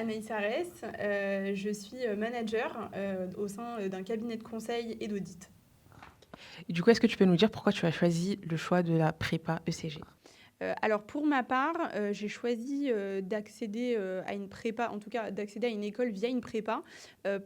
Anaïs Arès, je suis manager au sein d'un cabinet de conseil et d'audit. Et du coup, est-ce que tu peux nous dire pourquoi tu as choisi le choix de la prépa ECG? Alors pour ma part, j'ai choisi, d'accéder, à une prépa, en tout cas d'accéder à une école via une prépa,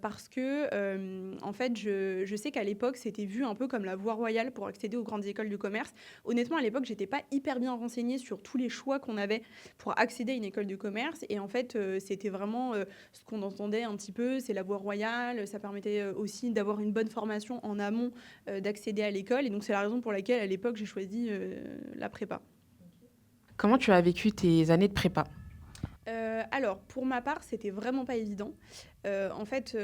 parce que, en fait, je sais qu'à l'époque, c'était vu un peu comme la voie royale pour accéder aux grandes écoles de commerce. Honnêtement, à l'époque, j'étais pas hyper bien renseignée sur tous les choix qu'on avait pour accéder à une école de commerce et en fait, c'était vraiment, ce qu'on entendait un petit peu, c'est la voie royale. Ça permettait, aussi d'avoir une bonne formation en amont, d'accéder à l'école et donc c'est la raison pour laquelle, à l'époque, j'ai choisi, la prépa. Comment tu as vécu tes années de prépa? Alors pour ma part, c'était vraiment pas évident. En fait,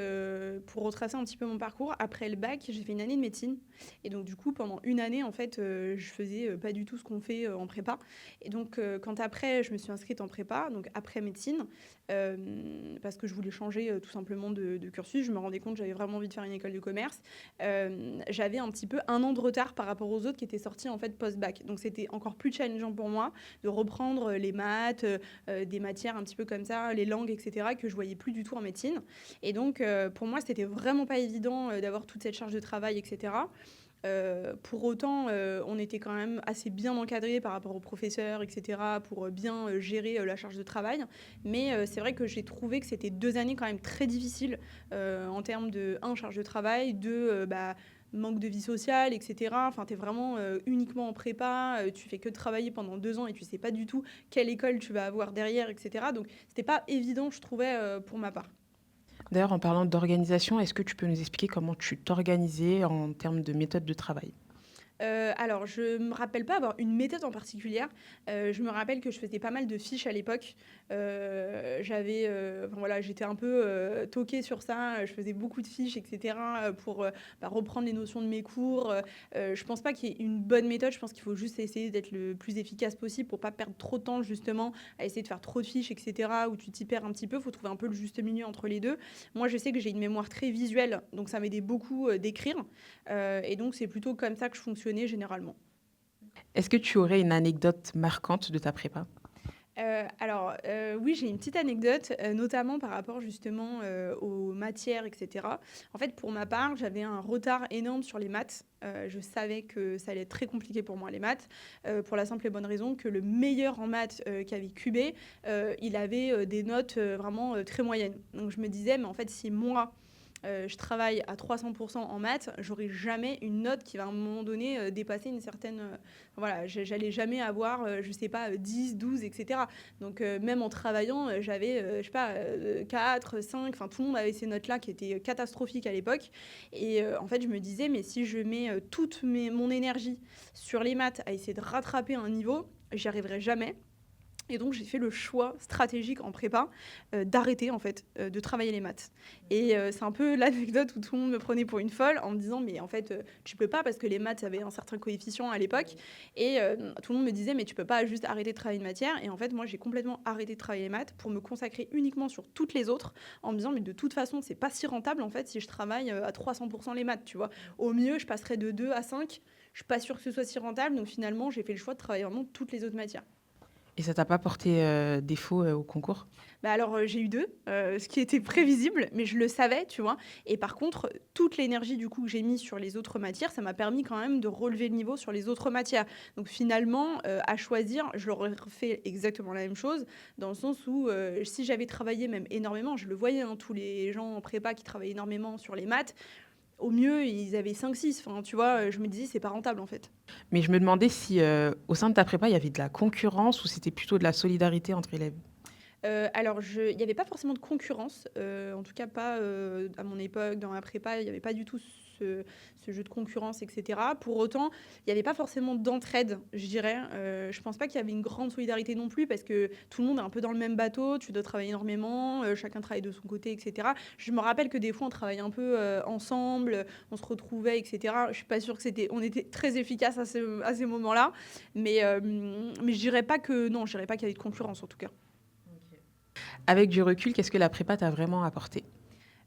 pour retracer un petit peu mon parcours, après le bac, j'ai fait une année de médecine et donc du coup, pendant une année, en fait, je faisais, pas du tout ce qu'on fait, en prépa et donc quand après je me suis inscrite en prépa, donc après médecine, parce que je voulais changer, tout simplement de cursus. Je me rendais compte que j'avais vraiment envie de faire une école de commerce. J'avais un petit peu 1 an de retard par rapport aux autres qui étaient sortis, en fait, post-bac. Donc c'était encore plus challengeant pour moi de reprendre, les maths, des matières un petit peu comme ça, les langues et cetera, que je voyais plus du tout en médecine et donc pour moi, c'était vraiment pas évident, d'avoir toute cette charge de travail et cetera. Pour autant, on était quand même assez bien encadrés par rapport aux professeurs et cetera pour, bien, gérer, la charge de travail. Mais, c'est vrai que j'ai trouvé que c'était 2 années quand même très difficiles, en termes de un charge de travail, 2 manque de vie sociale et cetera. Enfin, tu es vraiment, uniquement en prépa, tu fais que travailler pendant 2 ans et tu sais pas du tout quelle école tu vas avoir derrière et cetera. Donc c'était pas évident, je trouvais, pour ma part. D'ailleurs, en parlant d'organisation, est-ce que tu peux nous expliquer comment tu t'organisais en termes de méthode de travail? Alors je me rappelle pas avoir une méthode en particulière. Je me rappelle que je faisais pas mal de fiches à l'époque. J'avais, enfin voilà, j'étais un peu, toquée sur ça. Je faisais beaucoup de fiches et cetera, pour, reprendre les notions de mes cours. Je pense pas qu'il y ait une bonne méthode. Je pense qu'il faut juste essayer d'être le plus efficace possible pour pas perdre trop de temps justement à essayer de faire trop de fiches et cetera, où tu t'y perds un petit peu. Faut trouver un peu le juste milieu entre les 2. Moi, je sais que j'ai une mémoire très visuelle, donc ça m'aidait beaucoup, d'écrire. Et donc c'est plutôt comme ça que je fonctionnais généralement. Est-ce que tu aurais une anecdote marquante de ta prépa? Alors, oui, j'ai une petite anecdote, notamment par rapport justement, aux matières et cetera. En fait, pour ma part, j'avais un retard énorme sur les maths. Je savais que ça allait être très compliqué pour moi les maths, pour la simple et bonne raison que le meilleur en maths, qui avait cubé, il avait, des notes, vraiment, très moyennes. Donc je me disais: «Mais en fait, si moi, je travaille à 300% en maths, j'aurai jamais une note qui va à un moment donné dépasser une certaine. Voilà, j'allais jamais avoir, je sais pas, 10, 12, etc. Donc, même en travaillant, j'avais, je sais pas, 4, 5, enfin tout le monde avait ces notes-là qui étaient catastrophiques à l'époque. Et en fait, je me disais, mais si je mets mon énergie sur les maths à essayer de rattraper un niveau, j'y arriverai jamais. Et donc, j'ai fait le choix stratégique en prépa d'arrêter en fait de travailler les maths. Et c'est un peu l'anecdote où tout le monde me prenait pour une folle en me disant mais en fait tu peux pas parce que les maths avaient un certain coefficient à l'époque et tout le monde me disait mais tu peux pas juste arrêter de travailler une matière. Et en fait moi j'ai complètement arrêté de travailler les maths pour me consacrer uniquement sur toutes les autres en me disant mais de toute façon c'est pas si rentable en fait si je travaille à 300% les maths, tu vois. Au mieux je passerai de 2 à 5. Je suis pas sûre que ce soit si rentable, donc finalement j'ai fait le choix de travailler vraiment toutes les autres matières. Et ça t'a pas porté défaut au concours? Bah alors, j'ai eu 2, ce qui était prévisible, mais je le savais, tu vois? Et par contre, toute l'énergie du coup que j'ai mis sur les autres matières, ça m'a permis quand même de relever le niveau sur les autres matières. Donc finalement, à choisir, je l'aurais refait exactement la même chose, dans le sens où, si j'avais travaillé même énormément, je le voyais, hein, tous les gens en prépa qui travaillaient énormément sur les maths, au mieux, ils avaient 5, 6. Enfin, tu vois? Je me disais: «C'est pas rentable, en fait». Mais je me demandais si au sein de ta prépa, il y avait de la concurrence ou c'était plutôt de la solidarité entre élèves? Alors il y avait pas forcément de concurrence, en tout cas pas, à mon époque, dans la prépa, il y avait pas du tout ce jeu de concurrence et cetera. Pour autant, il y avait pas forcément d'entraide, je dirais. Je pense pas qu'il y avait une grande solidarité non plus parce que tout le monde est un peu dans le même bateau, tu dois travailler énormément, chacun travaille de son côté et cetera. Je me rappelle que des fois, on travaillait un peu, ensemble, on se retrouvait et cetera. Je suis pas sûre que on était très efficaces à ces moments-là, mais je dirais pas que non, je dirais pas qu'il y avait de concurrence en tout cas. Avec du recul, qu'est-ce que la prépa t'a vraiment apporté?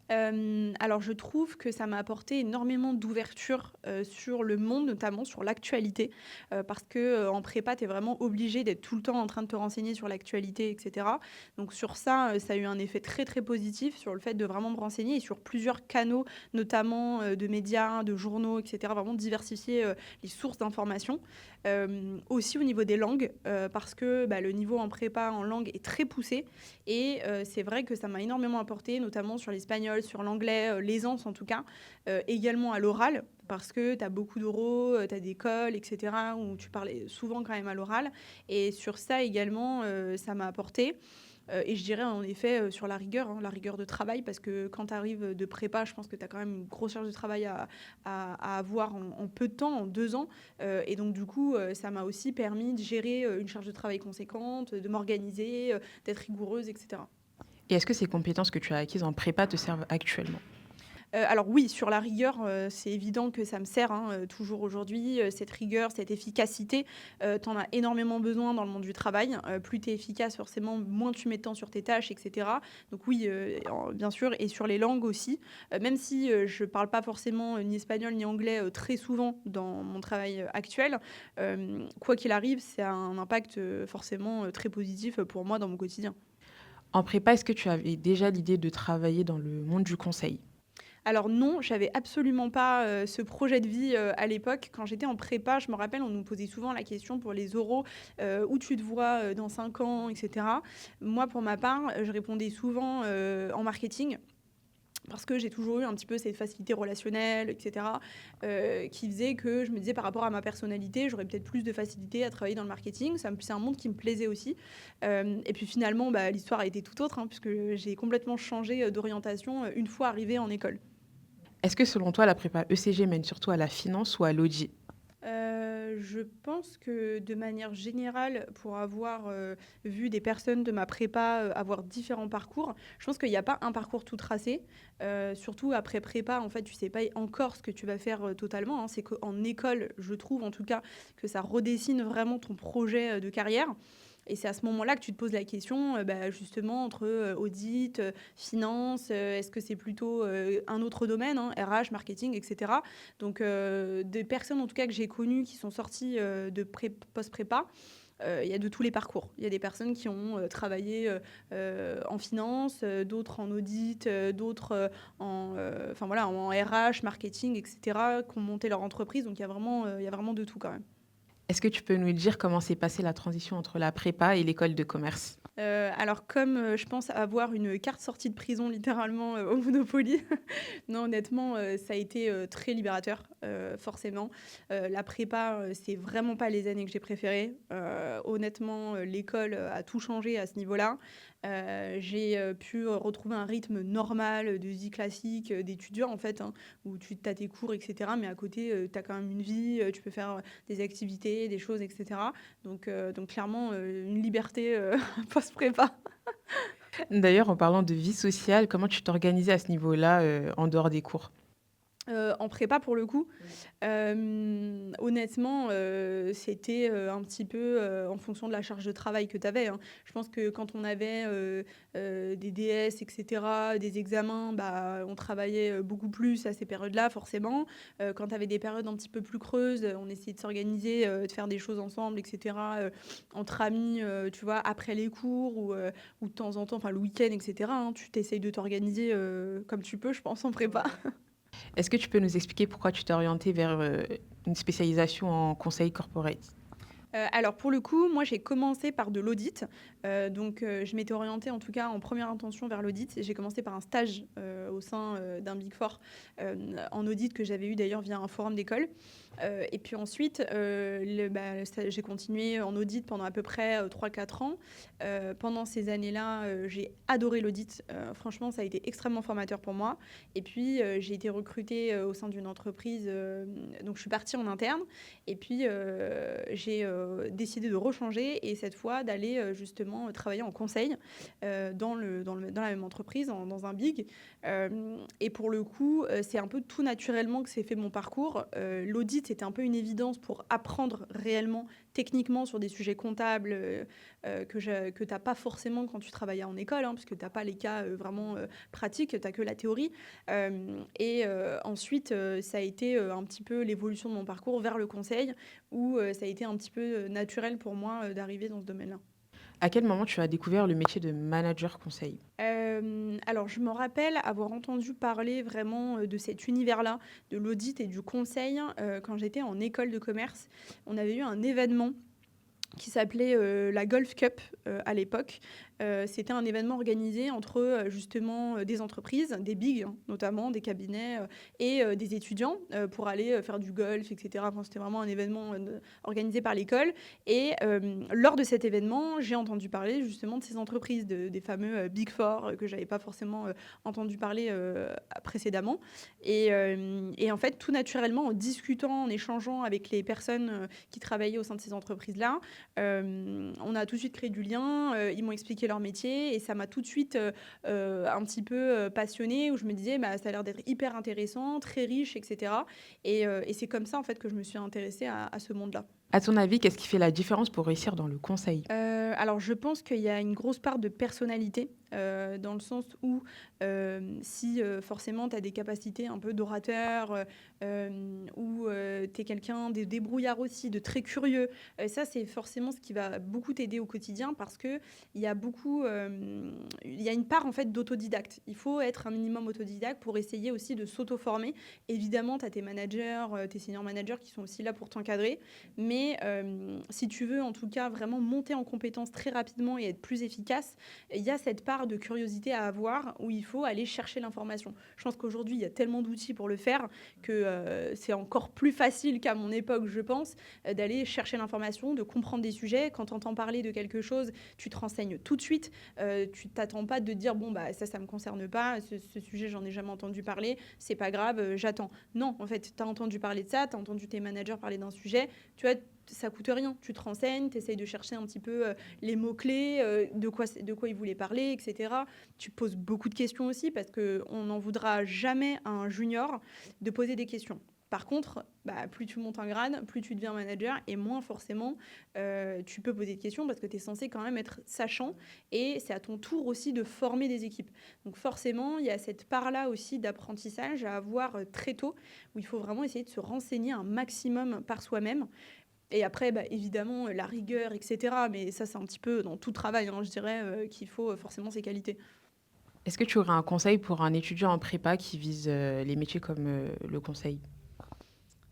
Alors je trouve que ça m'a apporté énormément d'ouverture, sur le monde, notamment sur l'actualité, parce que, en prépa, tu es vraiment obligé d'être tout le temps en train de te renseigner sur l'actualité et cetera. Donc sur ça, ça a eu un effet très, très positif sur le fait de vraiment me renseigner et sur plusieurs canaux, notamment, de médias, de journaux et cetera. Vraiment diversifier, les sources d'informations. Aussi au niveau des langues, parce que, bah, le niveau en prépa en langue est très poussé et c'est vrai que ça m'a énormément apporté, notamment sur l'espagnol, sur l'anglais, l'aisance en tout cas, également à l'oral, parce que tu as beaucoup d'oraux, tu as des cols, et cetera, où tu parlais souvent quand même à l'oral. Et sur ça également, ça m'a apporté. Et je dirais en effet sur la rigueur, hein, la rigueur de travail, parce que quand tu arrives de prépa, je pense que tu as quand même une grosse charge de travail à avoir en peu de temps, en 2 ans. Et donc du coup, ça m'a aussi permis de gérer une charge de travail conséquente, de m'organiser, d'être rigoureuse, etc. Et est-ce que ces compétences que tu as acquises en prépa te servent actuellement? Alors oui, sur la rigueur, c'est évident que ça me sert, hein, toujours aujourd'hui, cette rigueur, cette efficacité, tu en as énormément besoin dans le monde du travail. Plus tu es efficace forcément, moins tu mets de temps sur tes tâches et cetera. Donc oui, bien sûr et sur les langues aussi, même si, je parle pas forcément, ni espagnol ni anglais, très souvent dans mon travail, actuel, quoi qu'il arrive, ça a un impact, forcément, très positif, pour moi dans mon quotidien. En prépa, est-ce que tu avais déjà l'idée de travailler dans le monde du conseil? Alors non, j'avais absolument pas, ce projet de vie, à l'époque. Quand j'étais en prépa, je me rappelle, on nous posait souvent la question pour les oraux, «Où tu te vois, dans 5 ans?» et cetera. Moi, pour ma part, je répondais souvent, en marketing parce que j'ai toujours eu un petit peu cette facilité relationnelle et cetera, qui faisait que je me disais par rapport à ma personnalité, j'aurais peut-être plus de facilité à travailler dans le marketing. C'est un monde qui me plaisait aussi, et puis finalement, bah, l'histoire a été tout autre, hein, puisque j'ai complètement changé, d'orientation, une fois arrivée en école. Est-ce que selon toi, la prépa ECG mène surtout à la finance ou à l'audit? Je pense que de manière générale, pour avoir, vu des personnes de ma prépa, avoir différents parcours, je pense qu'il y a pas un parcours tout tracé. Surtout après prépa, en fait, tu sais pas encore ce que tu vas faire, totalement, hein. C'est qu'en école, je trouve en tout cas, que ça redessine vraiment ton projet, de carrière. Et c'est à ce moment-là que tu te poses la question, bah, justement entre, audit, finance, est-ce que c'est plutôt, un autre domaine, hein, RH, marketing et cetera. Donc des personnes en tout cas que j'ai connues qui sont sorties, de post-prépa, il y a de tous les parcours. Il y a des personnes qui ont, travaillé, en finance, d'autres en audit, d'autres, enfin voilà, en RH, marketing et cetera, qui ont monté leur entreprise. Donc il y a vraiment de tout quand même. Est-ce que tu peux nous dire comment s'est passée la transition entre la prépa et l'école de commerce? Alors comme, je pense avoir une carte sortie de prison littéralement, au Monopoly, non honnêtement, ça a été, très libérateur, forcément. La prépa, c'est vraiment pas les années que j'ai préférées. Honnêtement, l'école, a tout changé à ce niveau-là. J'ai, pu, retrouver un rythme normal, de vie classique, d'étudiant en fait, hein, où tu as tes cours et cetera, mais à côté, tu as quand même une vie, tu peux faire, des activités, des choses et cetera. Donc clairement, une liberté, post-prépa. D'ailleurs, en parlant de vie sociale, comment tu t'organisais à ce niveau-là, en dehors des cours? En prépa pour le coup, honnêtement, c'était, un petit peu, en fonction de la charge de travail que tu avais, hein. Je pense que quand on avait, des DS et cetera, des examens, bah, on travaillait, beaucoup plus à ces périodes-là forcément. Quand tu avais des périodes un petit peu plus creuses, on essayait de s'organiser, de faire des choses ensemble et cetera, entre amis, tu vois? Après les cours ou de temps en temps, enfin le week-end et cetera, hein. Tu t'essayes de t'organiser, comme tu peux, je pense, en prépa. Est-ce que tu peux nous expliquer pourquoi tu t'es orientée vers, une spécialisation en conseil corporate? Alors pour le coup, moi j'ai commencé par de l'audit, donc je m'étais orientée en tout cas en première intention vers l'audit. J'ai commencé par un stage, au sein, d'un Big Four, en audit que j'avais eu d'ailleurs via un forum d'école, et puis ensuite, j'ai continué en audit pendant à peu près, 3-4 ans. Pendant ces années-là, j'ai adoré l'audit, franchement ça a été extrêmement formateur pour moi et puis, j'ai été recrutée, au sein d'une entreprise, donc je suis partie en interne et puis, j'ai, décidé de rechanger et cette fois d'aller justement travailler en conseil dans la même entreprise, dans un big. Et pour le coup, c'est un peu tout naturellement que s'est fait mon parcours. L'audit, c'était un peu une évidence pour apprendre réellement, techniquement, sur des sujets comptables que tu n'as pas forcément quand tu travaillais en école, hein, puisque tu n'as pas les cas vraiment pratiques, tu n'as que la théorie. Ensuite, ça a été un petit peu l'évolution de mon parcours vers le conseil, où ça a été un petit peu naturel pour moi d'arriver dans ce domaine-là. À quel moment tu as découvert le métier de manager conseil? Alors, je me rappelle avoir entendu parler vraiment de cet univers-là, de l'audit et du conseil, quand j'étais en école de commerce. On avait eu un événement qui s'appelait la Golf Cup à l'époque. C'était un événement organisé entre justement des entreprises, des bigs hein, notamment, des cabinets et des étudiants pour aller faire du golf, etc. Enfin, c'était vraiment un événement organisé par l'école. Et lors de cet événement, j'ai entendu parler justement de ces entreprises, des fameux Big Four que j'avais pas forcément entendu parler précédemment. Et en fait, tout naturellement, en discutant, en échangeant avec les personnes qui travaillaient au sein de ces entreprises-là, on a tout de suite créé du lien, ils m'ont expliqué leur métier et ça m'a tout de suite un petit peu passionnée où je me disais bah, ça a l'air d'être hyper intéressant, très riche, etc. Et c'est comme ça en fait que je me suis intéressée à ce monde-là. À ton avis, qu'est-ce qui fait la différence pour réussir dans le conseil? Alors, je pense qu'il y a une grosse part de personnalité, dans le sens où si forcément tu as des capacités un peu d'orateur, ou tu es quelqu'un de débrouillard aussi, de très curieux, ça c'est forcément ce qui va beaucoup t'aider au quotidien parce qu'il y a beaucoup, il y a une part en fait d'autodidacte. Il faut être un minimum autodidacte pour essayer aussi de s'auto-former. Évidemment, tu as tes managers, tes senior managers qui sont aussi là pour t'encadrer, mais si tu veux en tout cas vraiment monter en compétences très rapidement et être plus efficace, il y a cette part de curiosité à avoir où il faut aller chercher l'information. Je pense qu'aujourd'hui, il y a tellement d'outils pour le faire que c'est encore plus facile qu'à mon époque, je pense, d'aller chercher l'information, de comprendre des sujets. Quand tu entends parler de quelque chose, tu te renseignes tout de suite. Tu t'attends pas de dire, bon, bah ça me concerne pas, ce sujet, j'en ai jamais entendu parler, c'est pas grave, j'attends. Non, en fait, tu as entendu parler de ça, tu as entendu tes managers parler d'un sujet, tu vois, ça coûte rien. Tu te renseignes, tu essayes de chercher un petit peu les mots-clés, de quoi ils voulaient parler, etc. Tu poses beaucoup de questions aussi parce qu'on n'en voudra jamais à un junior de poser des questions. Par contre, bah, plus tu montes en grade, plus tu deviens manager et moins forcément tu peux poser des questions parce que tu es censé quand même être sachant et c'est à ton tour aussi de former des équipes. Donc forcément, il y a cette part-là aussi d'apprentissage à avoir très tôt où il faut vraiment essayer de se renseigner un maximum par soi-même. Et après, bah, évidemment, la rigueur, etc. Mais ça, c'est un petit peu dans tout travail, hein, je dirais, qu'il faut forcément ces qualités. Est-ce que tu aurais un conseil pour un étudiant en prépa qui vise les métiers comme le conseil?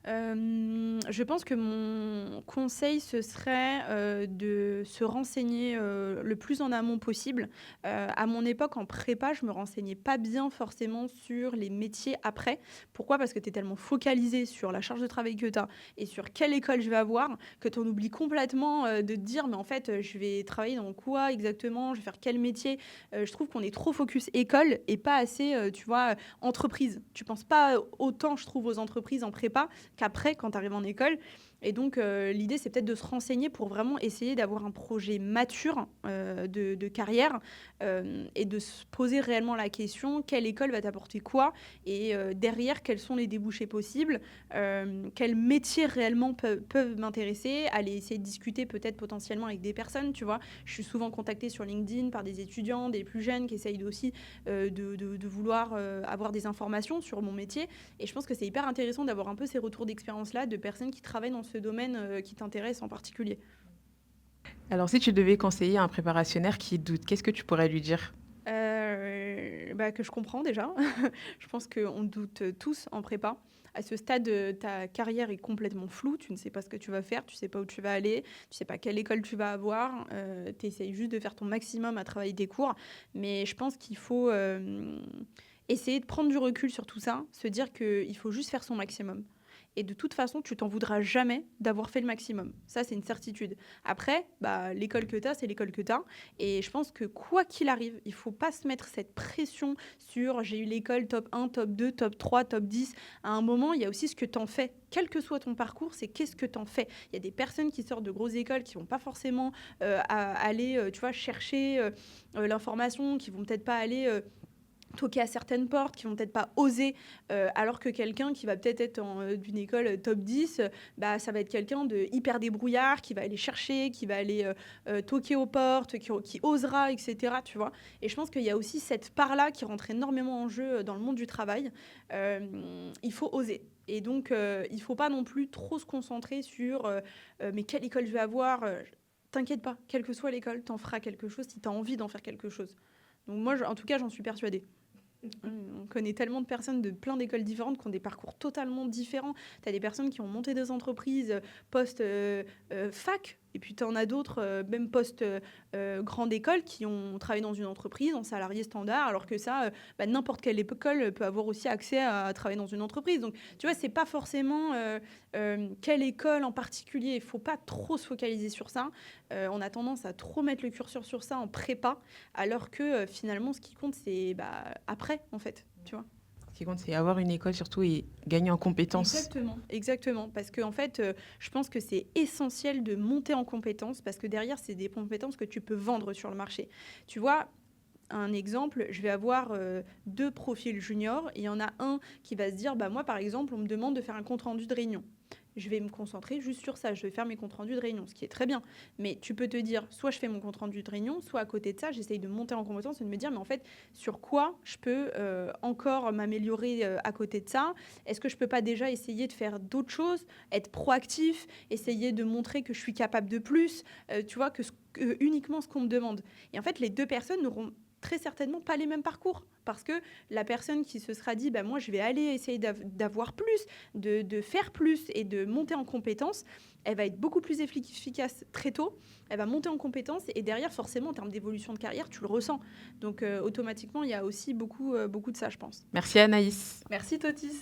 Je pense que mon conseil, ce serait de se renseigner le plus en amont possible. À mon époque, en prépa, je me renseignais pas bien forcément sur les métiers après. Pourquoi? Parce que tu es tellement focalisé sur la charge de travail que tu as et sur quelle école je vais avoir que tu en oublies complètement de te dire, mais en fait, je vais travailler dans quoi exactement? Je vais faire quel métier? Je trouve qu'on est trop focus école et pas assez, tu vois, entreprise. Tu penses pas autant, je trouve, aux entreprises en prépa qu'après quand tu arrives en école. Et donc l'idée c'est peut-être de se renseigner pour vraiment essayer d'avoir un projet mature de carrière et de se poser réellement la question quelle école va t'apporter quoi et derrière quels sont les débouchés possibles, quels métiers réellement peuvent m'intéresser, aller essayer de discuter peut-être potentiellement avec des personnes, tu vois. Je suis souvent contactée sur LinkedIn par des étudiants, des plus jeunes qui essayent aussi de vouloir avoir des informations sur mon métier et je pense que c'est hyper intéressant d'avoir un peu ces retours d'expérience-là de personnes qui travaillent dans ce domaine qui t'intéresse en particulier. Alors, si tu devais conseiller un préparationnaire qui doute, qu'est-ce que tu pourrais lui dire? Bah, que je comprends déjà. Je pense qu'on doute tous en prépa. À ce stade, ta carrière est complètement floue. Tu ne sais pas ce que tu vas faire, tu ne sais pas où tu vas aller, tu ne sais pas quelle école tu vas avoir. Tu essayes juste de faire ton maximum à travailler tes cours. Mais je pense qu'il faut essayer de prendre du recul sur tout ça, se dire qu'il faut juste faire son maximum. et de toute façon, tu t'en voudras jamais d'avoir fait le maximum. Ça, c'est une certitude. Après, l'école que tu as, c'est l'école que tu as. Et je pense que quoi qu'il arrive, il faut pas se mettre cette pression sur j'ai eu l'école top 1, top 2, top 3, top 10. À un moment, il y a aussi ce que tu en fais. Quel que soit ton parcours, c'est qu'est-ce que tu en fais. Il y a des personnes qui sortent de grosses écoles qui vont pas forcément aller tu vois, chercher l'information, qui vont peut-être pas aller toquer à certaines portes, qui vont peut-être pas oser, alors que quelqu'un qui va peut-être être d'une école top 10, ça va être quelqu'un de hyper débrouillard, qui va aller chercher, qui va aller toquer aux portes, qui osera, etc. Tu vois. Et je pense qu'il y a aussi cette part-là qui rentre énormément en jeu dans le monde du travail. Il faut oser. Et donc, il ne faut pas non plus trop se concentrer sur mais quelle école je vais avoir. T'inquiète pas, quelle que soit l'école, t'en feras quelque chose si tu as envie d'en faire quelque chose. Donc moi, en tout cas, j'en suis persuadée. On connaît tellement de personnes de plein d'écoles différentes qui ont des parcours totalement différents. Tu as des personnes qui ont monté des entreprises post-fac, et puis tu en as d'autres, même post-grande école, qui ont travaillé dans une entreprise en salarié standard, alors que ça, n'importe quelle école peut avoir aussi accès à travailler dans une entreprise. Donc, tu vois, c'est pas forcément quelle école en particulier. Il faut pas trop se focaliser sur ça. On a tendance à trop mettre le curseur sur ça en prépa, alors que finalement, ce qui compte, c'est après, en fait, tu vois. Ce qui compte, c'est avoir une école surtout et gagner en compétences. Exactement. Parce que en fait, je pense que c'est essentiel de monter en compétences, parce que derrière, c'est des compétences que tu peux vendre sur le marché. Tu vois, un exemple, je vais avoir deux profils juniors, et il y en a un qui va se dire, moi, par exemple, on me demande de faire un compte-rendu de réunion. Je vais me concentrer juste sur ça. Je vais faire mes comptes rendus de réunion, ce qui est très bien. Mais tu peux te dire, soit je fais mon compte rendu de réunion, soit à côté de ça, j'essaye de monter en compétence et de me dire, mais en fait, sur quoi je peux encore m'améliorer à côté de ça? Est-ce que je peux pas déjà essayer de faire d'autres choses, être proactif, essayer de montrer que je suis capable de plus, tu vois, que uniquement ce qu'on me demande. Et en fait, les deux personnes n'auront très certainement pas les mêmes parcours, parce que la personne qui se sera dit moi je vais aller essayer d'avoir plus, de faire plus et de monter en compétences, elle va être beaucoup plus efficace très tôt, elle va monter en compétences, et derrière forcément en termes d'évolution de carrière tu le ressens. Donc automatiquement il y a aussi beaucoup de ça, je pense. Merci Anaïs. Merci Totis.